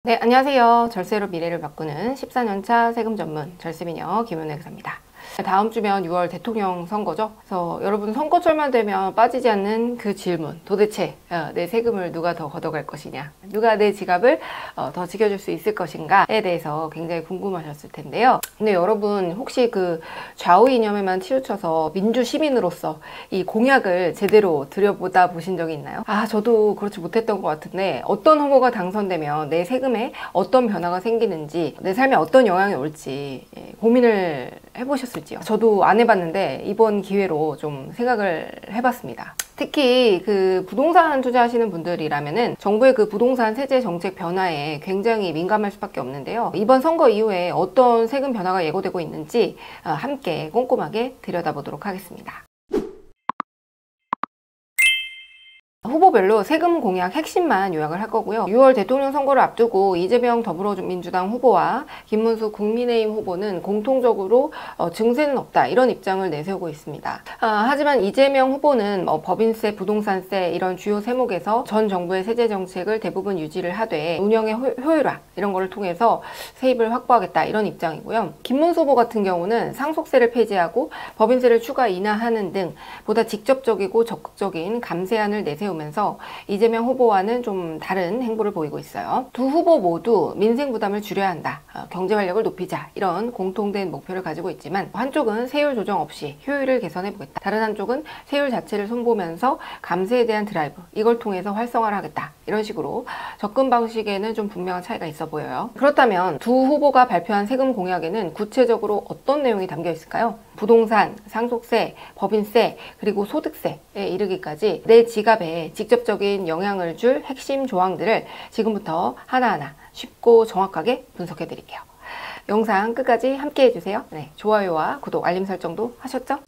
네, 안녕하세요. 절세로 미래를 바꾸는 14년차 세금 전문 절세미녀 김은혜 기사입니다. 다음 주면 6월 대통령 선거죠. 그래서 여러분 선거철만 되면 빠지지 않는 그 질문, 도대체 내 세금을 누가 더 걷어갈 것이냐, 누가 내 지갑을 더 지켜줄 수 있을 것인가에 대해서 굉장히 궁금하셨을 텐데요. 근데 여러분 혹시 그 좌우 이념에만 치우쳐서 민주 시민으로서 이 공약을 제대로 들여보다 보신 적이 있나요? 저도 그렇지 못했던 것 같은데, 어떤 후보가 당선되면 내 세금에 어떤 변화가 생기는지, 내 삶에 어떤 영향이 올지 고민을 해보셨을지요? 저도 안 해봤는데 이번 기회로 좀 생각을 해봤습니다. 특히 그 부동산 투자하시는 분들이라면은 정부의 그 부동산 세제 정책 변화에 굉장히 민감할 수밖에 없는데요. 이번 선거 이후에 어떤 세금 변화가 예고되고 있는지 함께 꼼꼼하게 들여다보도록 하겠습니다. 후보별로 세금 공약 핵심만 요약을 할 거고요. 6월 대통령 선거를 앞두고 이재명 더불어민주당 후보와 김문수 국민의힘 후보는 공통적으로 증세는 없다, 이런 입장을 내세우고 있습니다. 하지만 이재명 후보는 법인세, 부동산세 이런 주요 세목에서 전 정부의 세제 정책을 대부분 유지를 하되 운영의 효율화 이런 거를 통해서 세입을 확보하겠다, 이런 입장이고요. 김문수 후보 같은 경우는 상속세를 폐지하고 법인세를 추가 인하하는 등 보다 직접적이고 적극적인 감세안을 내세우면서 이재명 후보와는 좀 다른 행보를 보이고 있어요. 두 후보 모두 민생 부담을 줄여야 한다, 경제 활력을 높이자, 이런 공통된 목표를 가지고 있지만, 한쪽은 세율 조정 없이 효율을 개선해 보겠다, 다른 한쪽은 세율 자체를 손보면서 감세에 대한 드라이브, 이걸 통해서 활성화를 하겠다, 이런 식으로 접근 방식에는 좀 분명한 차이가 있어 보여요. 그렇다면 두 후보가 발표한 세금 공약에는 구체적으로 어떤 내용이 담겨 있을까요? 부동산, 상속세, 법인세, 그리고 소득세에 이르기까지 내 지갑에 직접적인 영향을 줄 핵심 조항들을 지금부터 하나하나 쉽고 정확하게 분석해 드릴게요. 영상 끝까지 함께 해주세요. 네, 좋아요와 구독, 알림 설정도 하셨죠?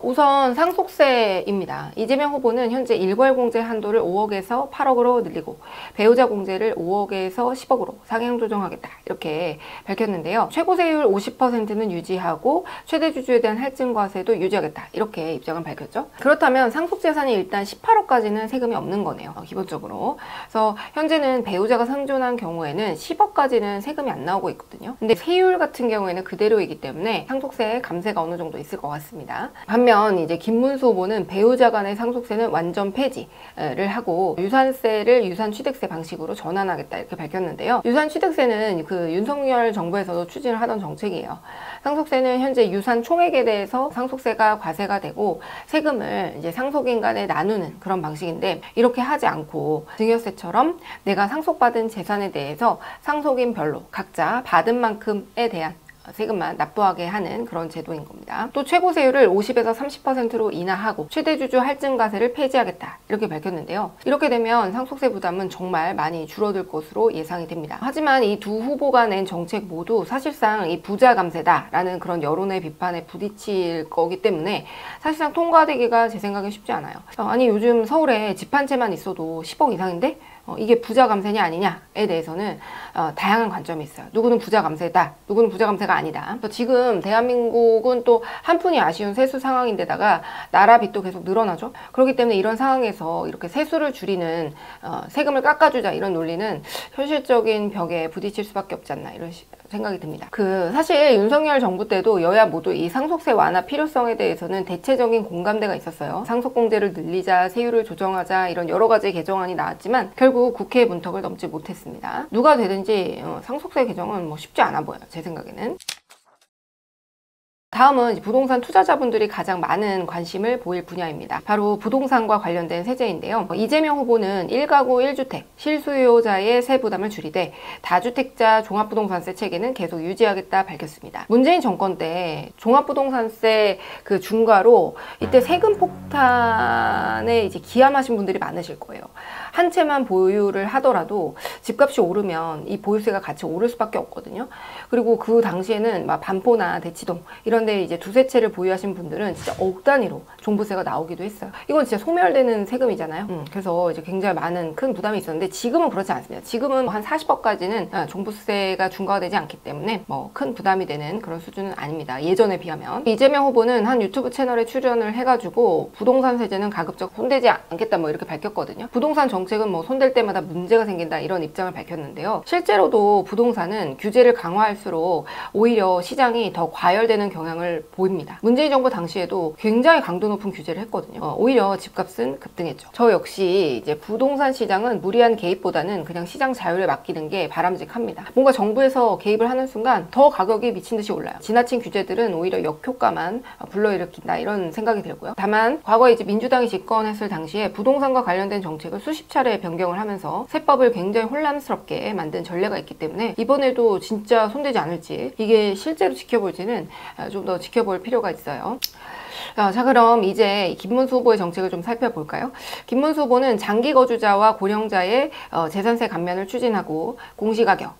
우선 상속세입니다. 이재명 후보는 현재 일괄 공제 한도를 5억에서 8억으로 늘리고 배우자 공제를 5억에서 10억으로 상향 조정하겠다, 이렇게 밝혔는데요. 최고 세율 50%는 유지하고 최대 주주에 대한 할증과세도 유지하겠다, 이렇게 입장을 밝혔죠. 그렇다면 상속재산이 일단 18억까지는 세금이 없는 거네요, 기본적으로. 그래서 현재는 배우자가 상존한 경우에는 10억까지는 세금이 안 나오고 있거든요. 근데 세율 같은 경우에는 그대로이기 때문에 상속세 감세가 어느 정도 있을 것 같습니다. 반면 이제 김문수 후보는 배우자 간의 상속세는 완전 폐지를 하고 유산세를 유산취득세 방식으로 전환하겠다, 이렇게 밝혔는데요. 유산취득세는 그 윤석열 정부에서도 추진을 하던 정책이에요. 상속세는 현재 유산 총액에 대해서 상속세가 과세가 되고 세금을 이제 상속인 간에 나누는 그런 방식인데, 이렇게 하지 않고 증여세처럼 내가 상속받은 재산에 대해서 상속인별로 각자 받은 만큼에 대한 세금만 납부하게 하는 그런 제도인 겁니다. 또 최고 세율을 50에서 30%로 인하하고 최대 주주 할증과세를 폐지하겠다, 이렇게 밝혔는데요. 이렇게 되면 상속세 부담은 정말 많이 줄어들 것으로 예상이 됩니다. 하지만 이 두 후보가 낸 정책 모두 사실상 이 부자 감세다라는 그런 여론의 비판에 부딪힐 거기 때문에 사실상 통과되기가 제 생각에 쉽지 않아요. 아니 요즘 서울에 집 한 채만 있어도 10억 이상인데 이게 부자 감세냐 아니냐에 대해서는 다양한 관점이 있어요. 누구는 부자 감세다, 누구는 부자 감세가 아니다. 지금 대한민국은 또 한푼이 아쉬운 세수 상황인데다가 나라 빚도 계속 늘어나죠. 그렇기 때문에 이런 상황에서 이렇게 세수를 줄이는 세금을 깎아주자, 이런 논리는 현실적인 벽에 부딪힐 수밖에 없지 않나, 이런 생각이 듭니다. 사실 윤석열 정부 때도 여야 모두 이 상속세 완화 필요성에 대해서는 대체적인 공감대가 있었어요. 상속공제를 늘리자, 세율을 조정하자, 이런 여러 가지 개정안이 나왔지만 결국 국회 문턱을 넘지 못했습니다. 누가 되든지 상속세 개정은 쉽지 않아 보여요, 제 생각에는. 다음은 부동산 투자자분들이 가장 많은 관심을 보일 분야입니다. 바로 부동산과 관련된 세제인데요. 이재명 후보는 1가구 1주택 실수요자의 세 부담을 줄이되 다주택자 종합부동산세 체계는 계속 유지하겠다 밝혔습니다. 문재인 정권 때 종합부동산세 그 중과로 이때 세금 폭탄에 이제 기함하신 분들이 많으실 거예요. 한 채만 보유를 하더라도 집값이 오르면 이 보유세가 같이 오를 수밖에 없거든요. 그리고 그 당시에는 막 반포나 대치동 이런 데 이제 두세 채를 보유하신 분들은 진짜 억 단위로 종부세가 나오기도 했어요. 이건 진짜 소멸되는 세금이잖아요. 그래서 이제 굉장히 많은 큰 부담이 있었는데 지금은 그렇지 않습니다. 지금은 한 40억까지는 종부세가 중과가 되지 않기 때문에 뭐 큰 부담이 되는 그런 수준은 아닙니다. 예전에 비하면. 이재명 후보는 한 유튜브 채널에 출연을 해가지고 부동산 세제는 가급적 손대지 않겠다 뭐 이렇게 밝혔거든요. 부동산 정책은 뭐 손댈 때마다 문제가 생긴다 이런 입장을 밝혔는데요. 실제로도 부동산은 규제를 강화할수록 오히려 시장이 더 과열되는 경향을 보입니다. 문재인 정부 당시에도 굉장히 강도 높은 규제를 했거든요. 오히려 집값은 급등했죠. 저 역시 이제 부동산 시장은 무리한 개입보다는 그냥 시장 자율에 맡기는 게 바람직합니다. 뭔가 정부에서 개입을 하는 순간 더 가격이 미친 듯이 올라요. 지나친 규제들은 오히려 역효과만 불러일으킨다 이런 생각이 들고요. 다만 과거에 이제 민주당이 집권했을 당시에 부동산과 관련된 정책을 수십 차례 변경을 하면서 세법을 굉장히 혼란스럽게 만든 전례가 있기 때문에 이번에도 진짜 손대지 않을지 이게 실제로 지켜볼지는 좀 더 지켜볼 필요가 있어요. 자, 그럼 이제 김문수 후보의 정책을 좀 살펴볼까요? 김문수 후보는 장기 거주자와 고령자의 재산세 감면을 추진하고 공시가격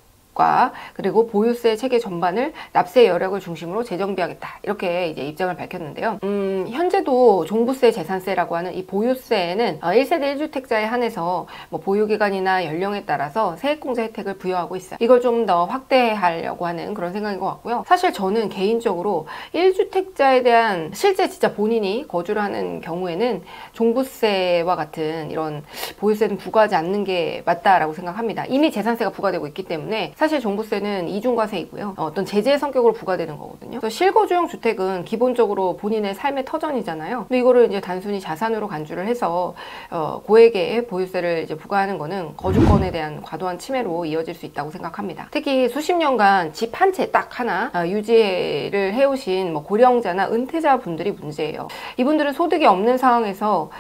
그리고 보유세 체계 전반을 납세 여력을 중심으로 재정비하겠다 이렇게 이제 입장을 밝혔는데요. 현재도 종부세, 재산세라고 하는 이 보유세에는 1세대 1주택자에 한해서 뭐 보유기간이나 연령에 따라서 세액공제 혜택을 부여하고 있어요. 이걸 좀 더 확대하려고 하는 그런 생각인 것 같고요. 사실 저는 개인적으로 1주택자에 대한 실제 진짜 본인이 거주를 하는 경우에는 종부세와 같은 이런 보유세는 부과하지 않는 게 맞다라고 생각합니다. 이미 재산세가 부과되고 있기 때문에 사실 종부세는 이중과세이고요. 어떤 제재의 성격으로 부과되는 거거든요. 그래서 실거주용 주택은 기본적으로 본인의 삶의 터전이잖아요. 근데 이거를 이제 단순히 자산으로 간주를 해서 고액의 보유세를 이제 부과하는 거는 거주권에 대한 과도한 침해로 이어질 수 있다고 생각합니다. 특히 수십 년간 집 한 채 딱 하나 유지를 해오신 뭐 고령자나 은퇴자 분들이 문제예요. 이분들은 소득이 없는 상황에서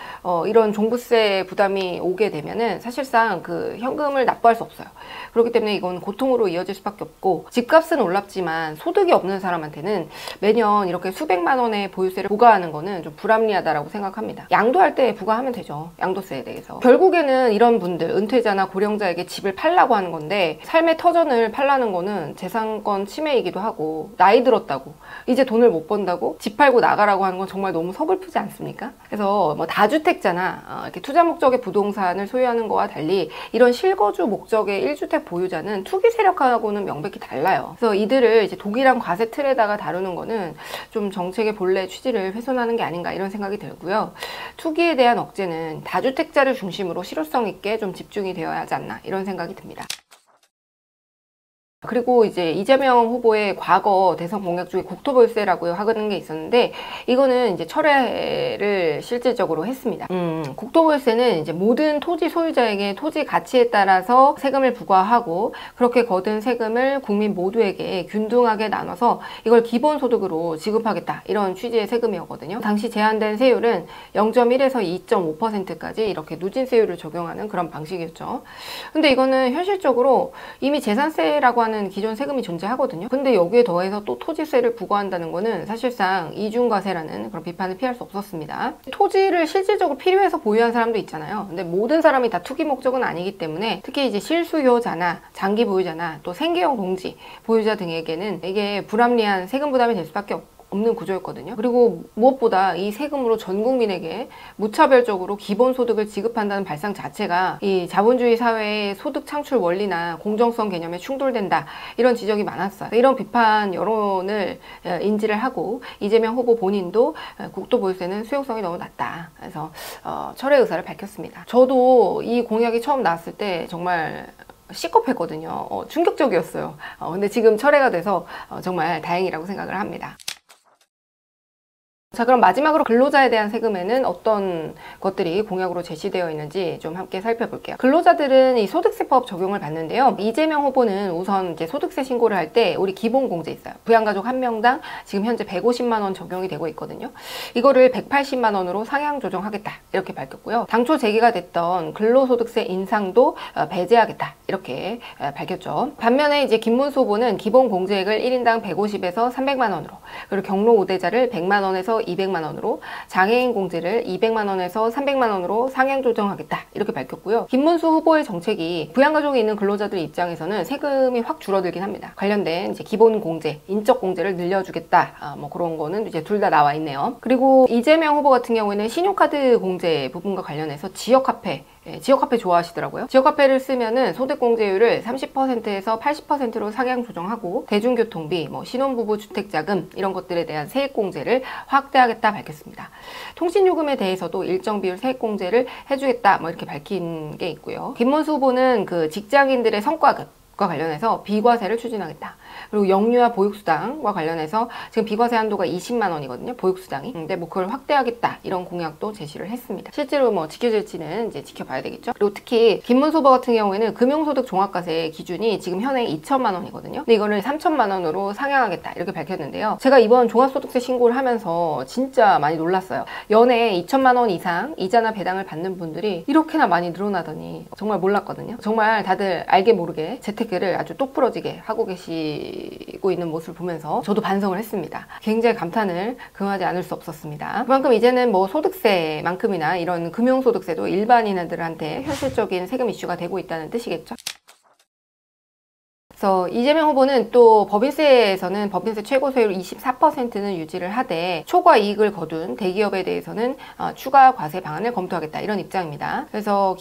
이런 종부세 부담이 오게 되면은 사실상 그 현금을 납부할 수 없어요. 그렇기 때문에 이건 고통으로 이어질 수밖에 없고, 집값은 올랐지만 소득이 없는 사람한테는 매년 이렇게 수백만 원의 보유세를 부과하는 거는 좀 불합리하다라고 생각합니다. 양도할 때 부과하면 되죠. 양도세에 대해서. 결국에는 이런 분들, 은퇴자나 고령자에게 집을 팔라고 하는 건데, 삶의 터전을 팔라는 거는 재산권 침해이기도 하고, 나이 들었다고 이제 돈을 못 번다고 집 팔고 나가라고 하는 건 정말 너무 서글프지 않습니까? 그래서 뭐 다주택자나 이렇게 투자 목적의 부동산을 소유하는 거와 달리 이런 실거주 목적의 1주택 보유자는 투기 세력하고는 명백히 달라요. 그래서 이들을 이제 독일한 과세 틀에다가 다루는 거는 좀 정책의 본래 취지를 훼손하는 게 아닌가 이런 생각이 들고요. 투기에 대한 억제는 다주택자를 중심으로 실효성 있게 좀 집중이 되어야 하지 않나 이런 생각이 듭니다. 그리고 이제 이재명 후보의 과거 대선 공약 중에 국토보유세라고 하는 게 있었는데, 이거는 이제 철회를 실질적으로 했습니다. 국토보유세는 이제 모든 토지 소유자에게 토지 가치에 따라서 세금을 부과하고, 그렇게 거둔 세금을 국민 모두에게 균등하게 나눠서 이걸 기본소득으로 지급하겠다 이런 취지의 세금이었거든요. 당시 제한된 세율은 0.1에서 2.5%까지 이렇게 누진세율을 적용하는 그런 방식이었죠. 근데 이거는 현실적으로 이미 재산세라고 하는 기존 세금이 존재하거든요. 근데 여기에 더해서 또 토지세를 부과한다는 거는 사실상 이중과세라는 그런 비판을 피할 수 없었습니다. 토지를 실질적으로 필요해서 보유한 사람도 있잖아요. 근데 모든 사람이 다 투기 목적은 아니기 때문에 특히 이제 실수요자나 장기 보유자나 또 생계형 동지 보유자 등에게는 이게 불합리한 세금 부담이 될 수밖에 없는 구조였거든요. 그리고 무엇보다 이 세금으로 전 국민에게 무차별적으로 기본소득을 지급한다는 발상 자체가 이 자본주의 사회의 소득 창출 원리나 공정성 개념에 충돌된다 이런 지적이 많았어요. 이런 비판 여론을 인지를 하고 이재명 후보 본인도 국토보유세는 수용성이 너무 낮다. 그래서 철회 의사를 밝혔습니다. 저도 이 공약이 처음 나왔을 때 정말 시겁했거든요. 충격적이었어요. 근데 지금 철회가 돼서 정말 다행이라고 생각을 합니다. 자, 그럼 마지막으로 근로자에 대한 세금에는 어떤 것들이 공약으로 제시되어 있는지 좀 함께 살펴볼게요. 근로자들은 이 소득세법 적용을 받는데요. 이재명 후보는 우선 이제 소득세 신고를 할 때 우리 기본공제 있어요. 부양가족 한 명당 지금 현재 150만 원 적용이 되고 있거든요. 이거를 180만 원으로 상향 조정하겠다 이렇게 밝혔고요. 당초 제기가 됐던 근로소득세 인상도 배제하겠다 이렇게 밝혔죠. 반면에 이제 김문수 후보는 기본공제액을 1인당 150에서 300만 원으로, 그리고 경로 우대자를 100만 원에서 200만 원으로, 장애인 공제를 200만 원에서 300만 원으로 상향 조정하겠다 이렇게 밝혔고요. 김문수 후보의 정책이 부양가족이 있는 근로자들 입장에서는 세금이 확 줄어들긴 합니다. 관련된 이제 기본 공제, 인적 공제를 늘려주겠다, 뭐 그런 거는 이제 둘 다 나와 있네요. 그리고 이재명 후보 같은 경우에는 신용카드 공제 부분과 관련해서 지역화폐 좋아하시더라고요. 지역화폐를 쓰면은 소득공제율을 30%에서 80%로 상향 조정하고, 대중교통비, 뭐 신혼부부 주택자금 이런 것들에 대한 세액공제를 확대하겠다 밝혔습니다. 통신요금에 대해서도 일정 비율 세액공제를 해주겠다 뭐 이렇게 밝힌 게 있고요. 김문수 후보는 그 직장인들의 성과급과 관련해서 비과세를 추진하겠다. 그리고 영유아 보육수당과 관련해서 지금 비과세 한도가 20만 원이거든요. 보육수당이. 근데 뭐 그걸 확대하겠다 이런 공약도 제시를 했습니다. 실제로 뭐 지켜질지는 이제 지켜봐야 되겠죠. 그리고 특히 김문수 후보 같은 경우에는 금융소득 종합과세 기준이 지금 현행 2천만 원이거든요. 근데 이거를 3천만 원으로 상향하겠다 이렇게 밝혔는데요. 제가 이번 종합소득세 신고를 하면서 진짜 많이 놀랐어요. 연에 2천만 원 이상 이자나 배당을 받는 분들이 이렇게나 많이 늘어나더니 정말 몰랐거든요. 정말 다들 알게 모르게 재테크를 아주 똑부러지게 하고 계시고 있는 모습을 보면서 저도 반성을 했습니다. 굉장히 감탄을 금하지 않을 수 없었습니다. 그만큼 이제는 뭐 소득세만큼이나 이런 금융소득세도 일반인들한테 현실적인 세금 이슈가 되고 있다는 뜻이겠죠. 그래서 이재명 후보는 또 법인세에서는 법인세 최고세율 24%는 유지를 하되 초과 이익을 거둔 대기업에 대해서는 추가 과세 방안을 검토하겠다 이런 입장입니다. 그래서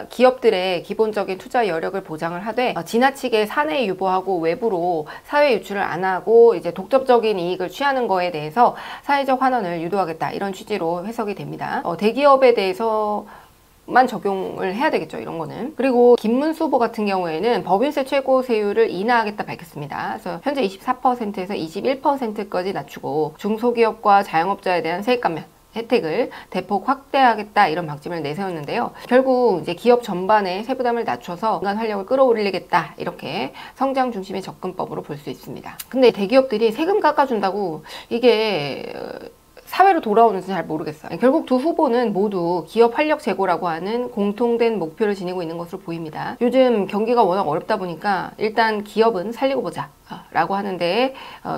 기업들의 기본적인 투자 여력을 보장을 하되 지나치게 사내 유보하고 외부로 사회 유출을 안 하고 이제 독점적인 이익을 취하는 거에 대해서 사회적 환원을 유도하겠다 이런 취지로 해석이 됩니다. 대기업에 대해서 만 적용을 해야 되겠죠, 이런 거는. 그리고 김문수 후보 같은 경우에는 법인세 최고세율을 인하하겠다 밝혔습니다. 그래서 현재 24%에서 21%까지 낮추고 중소기업과 자영업자에 대한 세액 감면 혜택을 대폭 확대하겠다 이런 방침을 내세웠는데요. 결국 이제 기업 전반의 세부담을 낮춰서 인간 활력을 끌어올리겠다 이렇게 성장 중심의 접근법으로 볼 수 있습니다. 근데 대기업들이 세금 깎아준다고 이게 사회로 돌아오는지 잘 모르겠어요. 결국 두 후보는 모두 기업 활력 제고라고 하는 공통된 목표를 지니고 있는 것으로 보입니다. 요즘 경기가 워낙 어렵다 보니까 일단 기업은 살리고 보자 라고 하는데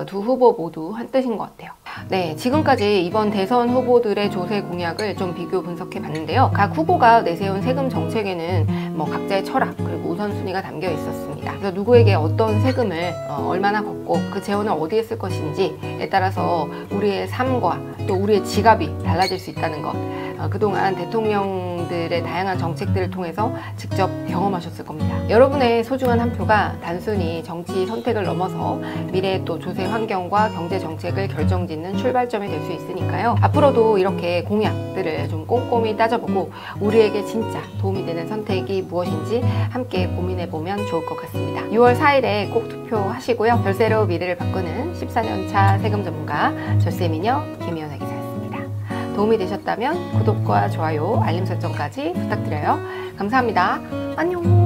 두 후보 모두 한뜻인 것 같아요. 네, 지금까지 이번 대선 후보들의 조세 공약을 좀 비교 분석해 봤는데요. 각 후보가 내세운 세금 정책에는 뭐 각자의 철학 그리고 우선순위가 담겨 있었습니다. 그래서 누구에게 어떤 세금을 얼마나 걷고 그 재원을 어디에 쓸 것인지에 따라서 우리의 삶과 또 우리의 지갑이 달라질 수 있다는 것, 그동안 대통령들의 다양한 정책들을 통해서 직접 경험하셨을 겁니다. 여러분의 소중한 한 표가 단순히 정치 선택을 넘어서 미래의 또 조세 환경과 경제 정책을 결정짓는 출발점이 될 수 있으니까요. 앞으로도 이렇게 공약들을 좀 꼼꼼히 따져보고 우리에게 진짜 도움이 되는 선택이 무엇인지 함께 고민해보면 좋을 것 같습니다. 6월 4일에 꼭 투표하시고요. 절세로 미래를 바꾸는 14년차 세금 전문가 절세미녀 김희연의 기사였습니다. 도움이 되셨다면 구독과 좋아요, 알림 설정까지 부탁드려요. 감사합니다. 안녕.